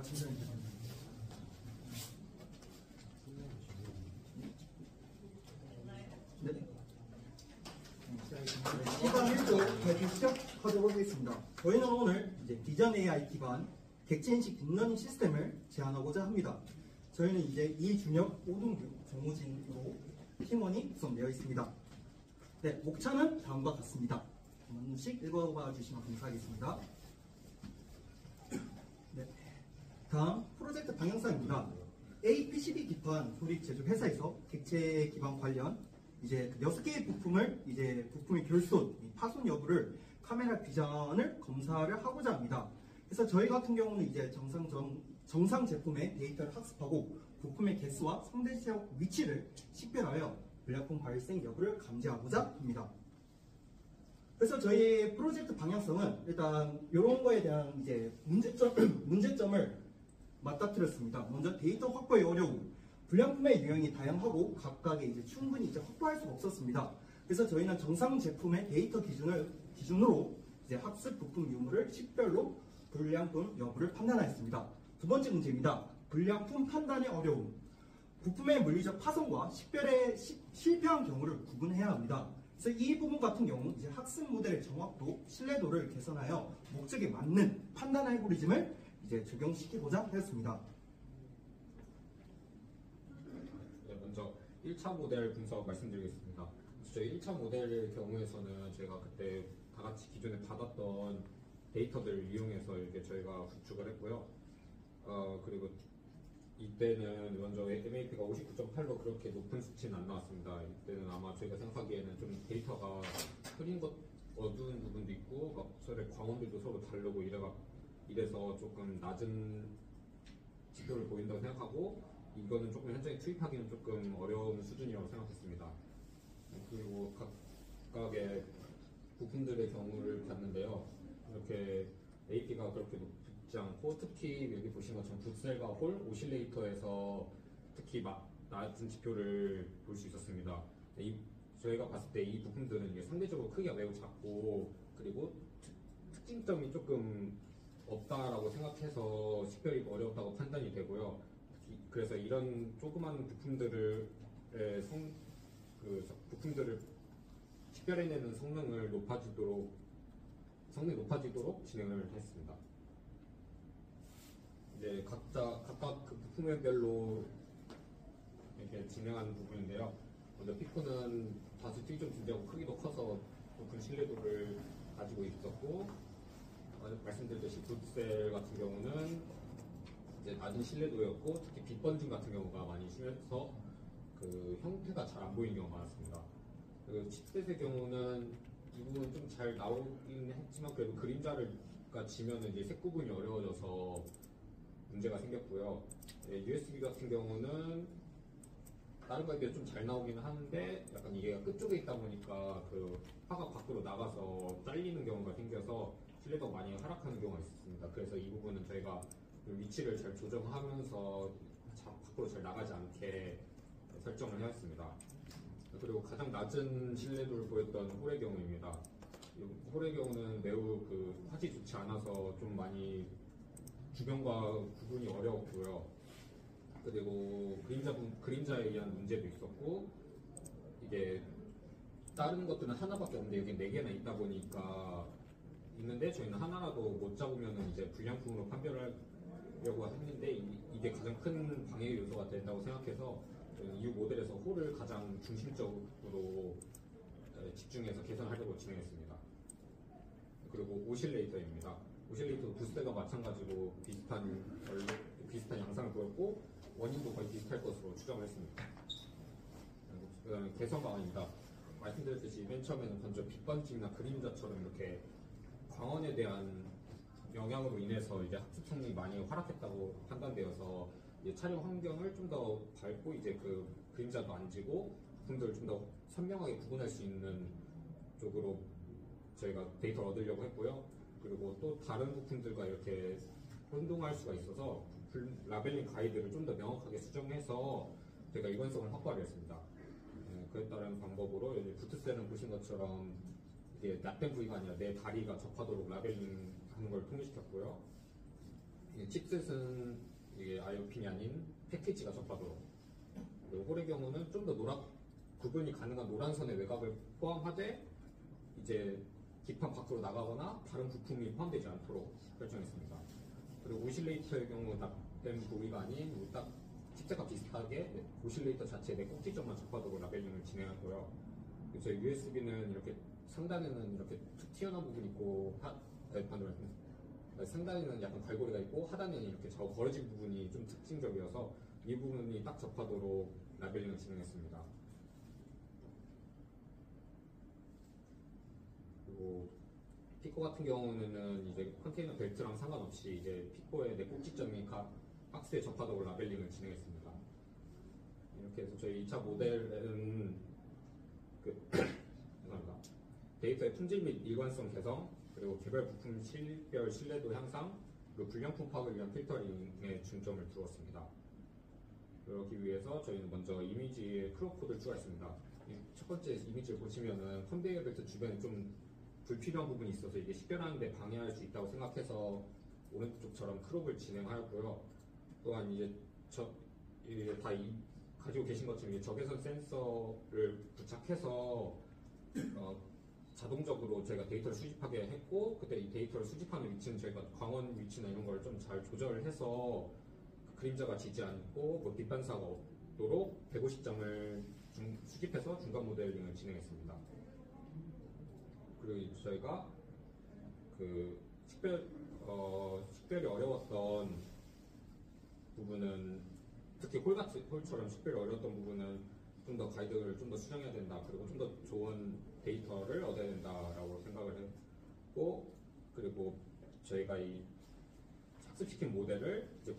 진짜 네. 시간 1조 발표 시작하도록 하겠습니다. 저희는 오늘 이제 비전 AI 기반 객체인식 딥러닝 시스템을 제안하고자 합니다. 저희는 이제 이준혁, 오동규, 정우진으로 팀원이 구성되어 있습니다. 네, 목차는 다음과 같습니다. 한 번씩 읽어봐 주시면 감사하겠습니다. 네, 다음 프로젝트 방향성입니다. APCB 기판 조립 제조 회사에서 객체 기반 관련 이제 6개의 부품을 부품의 결손, 파손 여부를 카메라 비전을 검사를 하고자 합니다. 그래서 저희 같은 경우는 이제 정상 제품의 데이터를 학습하고 부품의 개수와 상대 지역 위치를 식별하여 불량품 발생 여부를 감지하고자 합니다. 그래서 저희 프로젝트 방향성은 일단 이런 거에 대한 이제 문제점을 맞닥뜨렸습니다. 먼저 데이터 확보의 어려움, 불량품의 유형이 다양하고 각각의 이제 충분히 이제 확보할 수가 없었습니다. 그래서 저희는 정상 제품의 데이터 기준으로 이제 학습 부품 유무를 식별로 불량품 여부를 판단하였습니다. 두 번째 문제입니다. 불량품 판단의 어려움. 부품의 물리적 파손과 식별에 실패한 경우를 구분해야 합니다. 그래서 이 부분 같은 경우 이제 학습 모델의 정확도, 신뢰도를 개선하여 목적에 맞는 판단 알고리즘을 이제 적용시키고자 하였습니다. 네, 먼저 1차 모델 분석 말씀드리겠습니다. 저희 1차 모델의 경우에서는 제가 그때 다 같이 기존에 받았던 데이터들을 이용해서 이렇게 저희가 구축을 했고요. 그리고 이때는 먼저 MAP가 59.8로 그렇게 높은 수치는 안 나왔습니다. 이때는 아마 저희가 생각하기에는 좀 데이터가 흐린 것, 어두운 부분도 있고, 막 서로 광원들도 서로 다르고 이래서 조금 낮은 지표를 보인다고 생각하고, 이거는 조금 현장에 투입하기는 조금 어려운 수준이라고 생각했습니다. 그리고 각각의 부품들의 경우를 봤는데요. 이렇게 AP가 그렇게 높지 않고, 특히 여기 보신 것처럼 붓셀과 홀, 오실레이터에서 특히 낮은 지표를 볼 수 있었습니다. 저희가 봤을 때 이 부품들은 이게 상대적으로 크기가 매우 작고, 그리고 특징점이 조금 없다라고 생각해서 식별이 어려웠다고 판단이 되고요. 그래서 이런 조그만 부품들을 식별해내는 성능이 높아지도록 진행을 했습니다. 이제 각각 그 부품별로 이렇게 진행하는 부분인데요. 먼저 피코는 다수 튀기 좀 준비하고 크기도 커서 높은 신뢰도를 가지고 있었고, 말씀드렸듯이 붓셀 같은 경우는 이제 낮은 신뢰도였고, 특히 빛 번짐 같은 경우가 많이 심해서 그 형태가 잘 안 보이는 경우가 많았습니다. 그리고 칩셋의 경우는 이 부분 좀 잘 나오긴 했지만 그래도 그림자가 지면은 이제 색 구분이 어려워져서 문제가 생겼고요. USB 같은 경우는 다른 거에 비해 좀 잘 나오기는 하는데 약간 이게 끝쪽에 있다 보니까 그 화가 밖으로 나가서 잘리는 경우가 생겨서 신뢰도가 많이 하락하는 경우가 있었습니다. 그래서 이 부분은 저희가 위치를 잘 조정하면서 밖으로 잘 나가지 않게 설정을 해왔습니다. 그리고 가장 낮은 신뢰도를 보였던 홀의 경우입니다. 홀의 경우는 매우 화질이 좋지 않아서 좀 많이 주변과 구분이 어려웠고요. 그리고 그림자에 의한 문제도 있었고, 이게 다른 것들은 하나밖에 없는데 여기 4개나 있다 보니까 있는데 저희는 하나라도 못 잡으면 이제 불량품으로 판별하려고 했는데 이게 가장 큰 방해 요소가 된다고 생각해서 이 모델에서 홀을 가장 중심적으로 집중해서 개선하려고 진행했습니다. 그리고 오실레이터입니다. 오실레이터도 붓셀과 마찬가지로 비슷한 양상을 보였고 원인도 거의 비슷할 것으로 추정을 했습니다. 그다음에 개선 방안입니다. 말씀드렸듯이 맨 처음에는 먼저 빛 번짐이나 그림자처럼 이렇게 광원에 대한 영향으로 인해서 이제 학습 성능이 많이 하락했다고 판단되어서 이제 촬영 환경을 좀 더 밝고 이제 그 그림자도 안 지고 부품들을 좀 더 선명하게 구분할 수 있는 쪽으로 저희가 데이터를 얻으려고 했고요. 그리고 또 다른 부품들과 이렇게 혼동할 수가 있어서 라벨링 가이드를 좀 더 명확하게 수정해서 저희가 일관성을 확보하려 했습니다. 그에 따른 방법으로 이제 부트셀은 보신 것처럼 이게 납된 부위가 아니라 내 다리가 접하도록 라벨링 하는 걸 통일시켰고요. 칩셋은 이게 IOP이 아닌 패키지가 접하도록. 그리고 홀의 경우는 좀 더 구분이 가능한 노란선의 외곽을 포함하되 이제 기판 밖으로 나가거나 다른 부품이 포함되지 않도록 설정했습니다. 그리고 오실레이터의 경우 납땜 부위가 아닌 딱 칩셋과 비슷하게 오실레이터 자체의 내 꼭지점만 접하도록 라벨링을 진행하고요. 그래서 USB는 이렇게 상단에는 이렇게 툭 튀어나온 부분이 있고 반대로 상단에는 약간 갈고리가 있고 하단에는 이렇게 벌어진 부분이 좀 특징적이어서 이 부분이 딱 접하도록 라벨링을 진행했습니다. 그리고 피코 같은 경우는 이제 컨테이너 벨트랑 상관없이 이제 피코의 내 꼭지점이 각 박스에 접하도록 라벨링을 진행했습니다. 이렇게 해서 저희 2차 모델은 죄송합니다. 데이터의 품질 및 일관성 개선, 그리고 개별 부품 실별 신뢰도 향상, 그리고 불량품 파악을 위한 필터링에 중점을 두었습니다. 그러기 위해서 저희는 먼저 이미지에 크롭 코드를 추가했습니다. 첫 번째 이미지를 보시면은 컨베이어 벨트 주변에 좀 불필요한 부분이 있어서 이게 식별하는데 방해할 수 있다고 생각해서 오른쪽처럼 크롭을 진행하였고요. 또한 이제 가지고 계신 것처럼 이제 적외선 센서를 부착해서 자동적으로 저희가 데이터를 수집하게 했고, 그때 이 데이터를 수집하는 위치는 저희가 광원 위치나 이런 걸 좀 잘 조절을 해서 그림자가 지지 않고 뭐 빛 반사가 없도록 150장을 수집해서 중간 모델링을 진행했습니다. 그리고 저희가 그 식별이 어려웠던 부분은, 특히 홀처럼 식별이 어려웠던 부분은 좀 더 가이드를 좀 더 수정해야 된다, 그리고 좀 더 좋은 데이터를 얻어야 된다라고 생각을 했고, 그리고 저희가 이 학습시킨 모델을 이제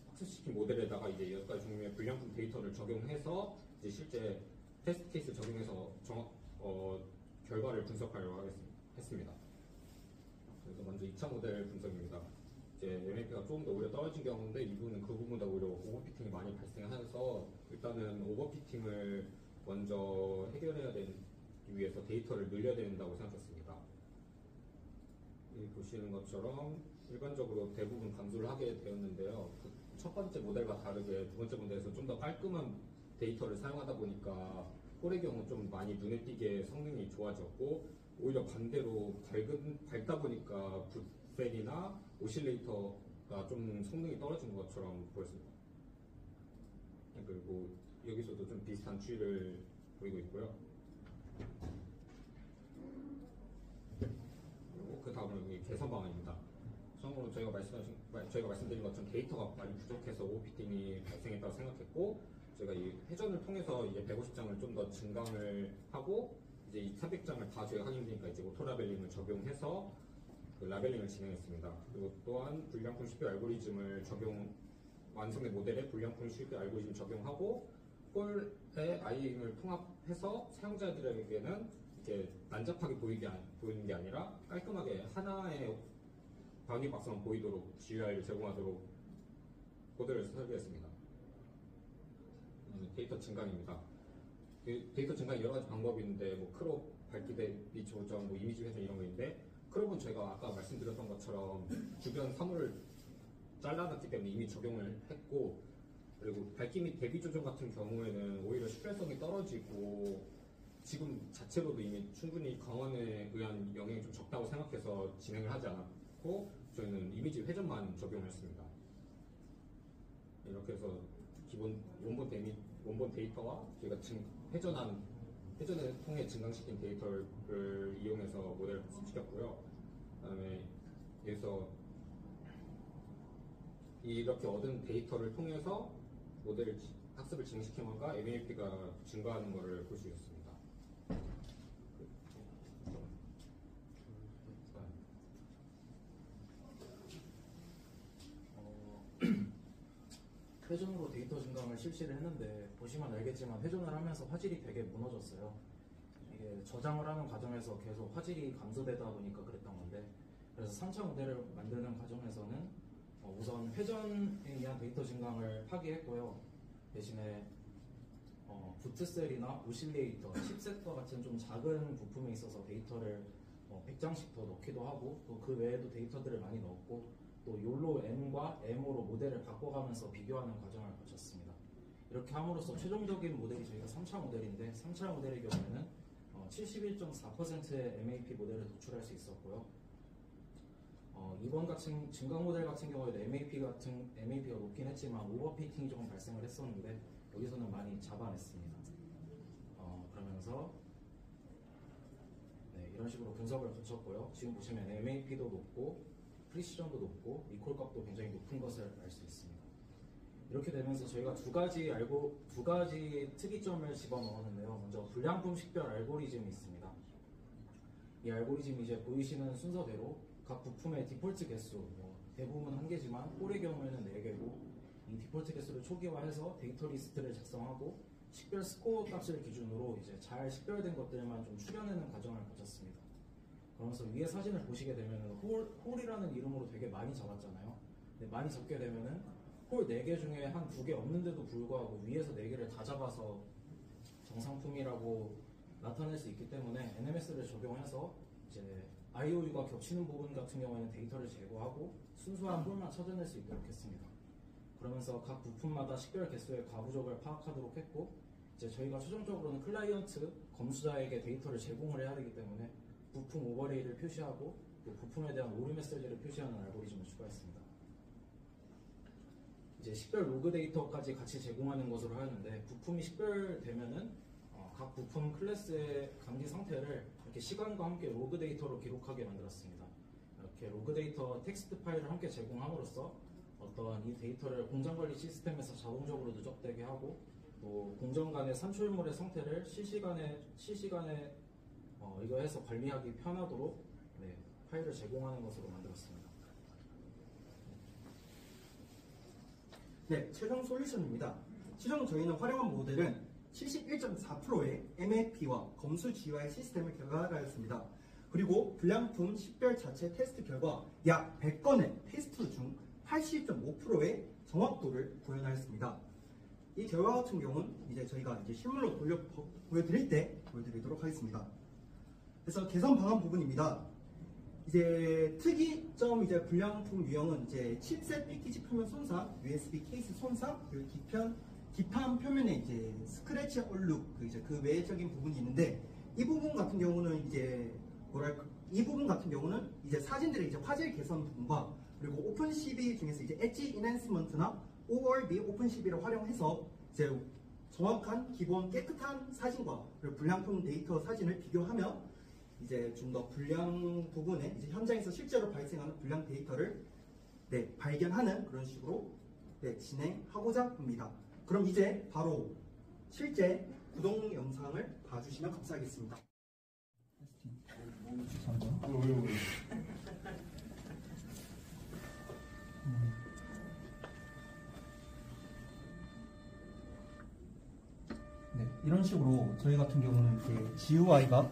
학습시킨 모델에다가 이제 여러 가지 종류의 불량품 데이터를 적용해서 이제 실제 테스트 케이스 적용해서 결과를 분석하려고 했습니다. 그래서 먼저 2차 모델 분석입니다. 이제 MAP가 조금 더 오히려 떨어진 경우인데 이 부분은 그 부분보다 오히려 오버피팅이 많이 발생해서 일단은 오버피팅을 먼저 해결해야 되기 위해서 데이터를 늘려야 된다고 생각했습니다. 여기 보시는 것처럼 일반적으로 대부분 감소를 하게 되었는데요. 첫 번째 모델과 다르게 두 번째 모델에서 좀 더 깔끔한 데이터를 사용하다 보니까 홀의 경우 좀 많이 눈에 띄게 성능이 좋아졌고, 오히려 반대로 밝다 보니까 붓셀이나 오실레이터가 좀 성능이 떨어진 것처럼 보였습니다. 그리고 여기서도 좀 비슷한 추이를 보이고 있고요. 그리고 그 다음은 여기 개선 방안입니다. 처음으로 저희가 말씀드린 것처럼 데이터가 많이 부족해서 오버피팅이 발생했다고 생각했고, 저희가 이 회전을 통해서 이제 150장을 좀 더 증강을 하고, 이제 이 400장을 다 저희가 하게 되니까 이제 오토 라벨링을 적용해서 그 라벨링을 진행했습니다. 그리고 또한 불량품 식별 알고리즘을 완성된 모델에 불량품 식별 알고리즘 적용하고, 홀의 IAM을 통합해서 사용자들에게는 이렇게 난잡하게 보이는 게 아니라 깔끔하게 하나의 바운딩 박스만 보이도록 GUI를 제공하도록 코드를 설계했습니다. 데이터 증강입니다. 데이터 증강이 여러 가지 방법이 있는데, 뭐 크롭, 밝기 대비 조정, 뭐 이미지 회전 이런 거 있는데, 크롭은 저희가 아까 말씀드렸던 것처럼 주변 사물을 잘라놨기 때문에 이미 적용을 했고, 그리고 밝기 및 대비 조정 같은 경우에는 오히려 식별성이 떨어지고 지금 자체로도 이미 충분히 광원에 의한 영향이 좀 적다고 생각해서 진행을 하지 않았고, 저희는 이미지 회전만 적용했습니다. 이렇게 해서 기본 원본 데이터와 저희가 회전을 통해 증강시킨 데이터를 이용해서 모델을 학습시켰고요. 그다음에 여기서 이렇게 얻은 데이터를 통해서 모델 학습을 진행시키면서 MAP가 증가하는 것을 볼 수 있었습니다. 회전으로 데이터 증강을 실시를 했는데, 보시면 알겠지만 회전을 하면서 화질이 되게 무너졌어요. 이게 저장을 하는 과정에서 계속 화질이 감소되다 보니까 그랬던 건데, 그래서 3차 모델을 만드는 과정에서는 우선 회전에 의한 데이터 증강을 파기했고요. 대신에 부트셀이나 오실레이터, 칩셋과 같은 좀 작은 부품에 있어서 데이터를 100장씩 더 넣기도 하고, 또 그 외에도 데이터들을 많이 넣었고, 또 욜로 M과 M으로 모델을 바꿔가면서 비교하는 과정을 거쳤습니다. 이렇게 함으로써 최종적인 모델이 저희가 3차 모델인데 3차 모델의 경우에는 71.4%의 MAP 모델을 도출할 수 있었고요. 이번 같은 증강 모델 같은 경우에도 MAP가 높긴 했지만 오버피팅이 조금 발생을 했었는데 여기서는 많이 잡아냈습니다. 그러면서 네, 이런 식으로 분석을 거쳤고요. 지금 보시면 MAP도 높고 프리시전도 높고 리콜 값도 굉장히 높은 것을 알 수 있습니다. 이렇게 되면서 저희가 두 가지 특이점을 집어넣었는데요. 먼저 불량품 식별 알고리즘이 있습니다. 이 알고리즘이 이제 보이시는 순서대로 각 부품의 디폴트 개수, 대부분 1개지만 홀의 경우에는 4개고 이 디폴트 개수를 초기화해서 데이터 리스트를 작성하고 식별 스코어 값을 기준으로 이제 잘 식별된 것들만 좀 추려내는 과정을 거쳤습니다. 그러면서 위에 사진을 보시게 되면은 홀이라는 이름으로 되게 많이 잡았잖아요. 근데 많이 잡게 되면은 홀 4개 중에 한 2개 없는데도 불구하고 위에서 4개를 다 잡아서 정상품이라고 나타낼 수 있기 때문에 NMS를 적용해서 이제 IOU가 겹치는 부분 같은 경우에는 데이터를 제거하고 순수한 홀만 찾아낼 수 있도록 했습니다. 그러면서 각 부품마다 식별 개수의 가부적을 파악하도록 했고 이제 저희가 최종적으로는 클라이언트 검수자에게 데이터를 제공을 해야 되기 때문에 부품 오버레이를 표시하고 또 부품에 대한 오류 메시지를 표시하는 알고리즘을 추가했습니다. 이제 식별 로그 데이터까지 같이 제공하는 것으로 하였는데 부품이 식별되면은 각 부품 클래스의 감기 상태를 이렇게 시간과 함께 로그 데이터로 기록하게 만들었습니다. 이렇게 로그 데이터 텍스트 파일을 함께 제공함으로써 어떤 이 데이터를 공장 관리 시스템에서 자동적으로 누적되게 하고 또 공정 간의 산출물의 상태를 실시간에 이거 해서 관리하기 편하도록 파일을 제공하는 것으로 만들었습니다. 네, 최종 솔루션입니다. 최종 저희는 활용한 모델은 71.4%의 MAP와 검수 GUI 시스템을 개발하였습니다. 그리고 불량품 식별 자체 테스트 결과 약 100건의 테스트 중 80.5%의 정확도를 구현하였습니다. 이 결과 같은 경우는 이제 저희가 이제 실물로 보여드릴 때 보여드리도록 하겠습니다. 그래서 개선 방안 부분입니다. 이제 특이점 이제 불량품 유형은 이제 칩셋 패키지 표면 손상, USB 케이스 손상, 그리고 기판 표면에 이제 스크래치 얼룩 그 외적인 부분이 있는데 이 부분 같은 경우는 이제 이제 사진들의 이제 화질 개선 부분과 그리고 오픈CV 중에서 이제 엣지 인핸스먼트나 ORB 오픈CV를 활용해서 이제 정확한 기본 깨끗한 사진과 그리고 불량품 데이터 사진을 비교하며 이제 좀 더 불량 부분에 이제 현장에서 실제로 발생하는 불량 데이터를 발견하는 그런 식으로 진행하고자 합니다. 그럼 이제 바로 실제 구동 영상을 봐주시면 감사하겠습니다. 네, 이런 식으로 저희 같은 경우는 이제 GUI가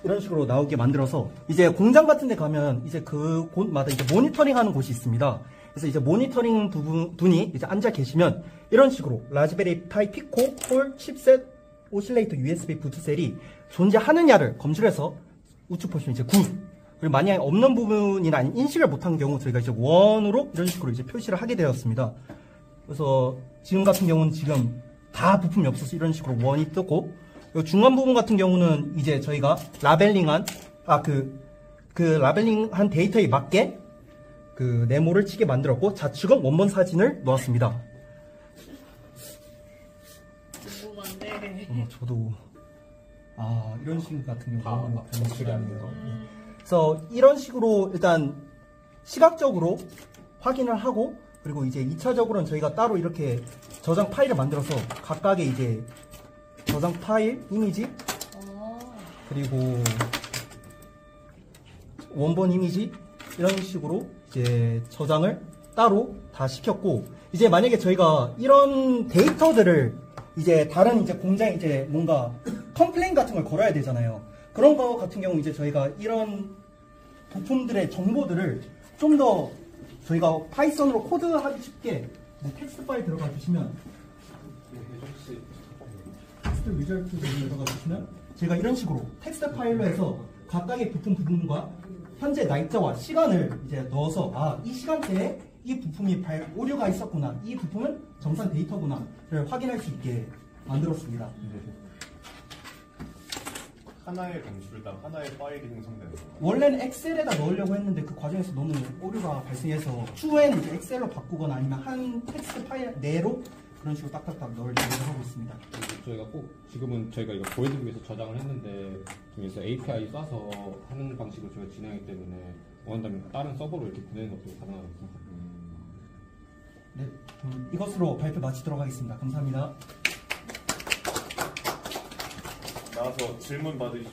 이런 식으로 나오게 만들어서 이제 공장 같은 데 가면 이제 그 곳마다 이제 모니터링 하는 곳이 있습니다. 그래서 이제 모니터링 분이 이제 앉아 계시면 이런 식으로 라즈베리 파이 피코, 홀, 칩셋, 오실레이터, USB 부트셀이 존재하느냐를 검출해서 우측 보시면 이제 굿. 그리고 만약에 없는 부분이나 아니면 인식을 못한 경우 저희가 이제 원으로 이런 식으로 이제 표시를 하게 되었습니다. 그래서 지금 같은 경우는 지금 다 부품이 없어서 이런 식으로 원이 뜨고 중간 부분 같은 경우는 이제 저희가 라벨링한 라벨링한 데이터에 맞게 그 네모를 치게 만들었고 좌측은 원본 사진을 놓았습니다. 저도 이런 식 같은 경우는 변수가 아니에요. 그래서 이런 식으로 일단 시각적으로 확인을 하고 그리고 이제 2차적으로는 저희가 따로 이렇게 저장 파일을 만들어서 각각의 이제 저장 파일, 이미지 그리고 원본 이미지 이런 식으로 이제 저장을 따로 다 시켰고 이제 만약에 저희가 이런 데이터들을 이제 다른 이제 공장에 이제 뭔가 컴플레인 같은 걸 걸어야 되잖아요. 그런 거 같은 경우 이제 저희가 이런 부품들의 정보들을 좀 더 저희가 파이썬으로 코드하기 쉽게 텍스트 파일 들어가 주시면 텍스트 리절트 들어가 주시면 제가 이런 식으로 텍스트 파일로 해서 각각의 부품 부분과 현재 날짜와 시간을 이제 넣어서 이 시간대에 이 부품이 오류가 있었구나, 이 부품은 정상 데이터구나를 확인할 수 있게 만들었습니다. 하나의 검출당 하나의 파일이 생성되는 거예요. 원래는 엑셀에다 넣으려고 했는데 그 과정에서 너무 오류가 발생해서 추후에는 이제 엑셀로 바꾸거나 아니면 한 텍스트 파일 내로 그런 식으로 딱딱딱 넣을 예정을 하고 있습니다. 저희가 꼭 지금은 저희가 이거 보여드리기 위해서 저장을 했는데 여기서 API 쏴서 하는 방식으로 저희가 진행하기 때문에 원한다면 다른 서버로 이렇게 보내는 것도 가능하다고 생각합니다. 네, 이것으로 발표 마치도록 하겠습니다. 감사합니다. 나와서 질문 받으시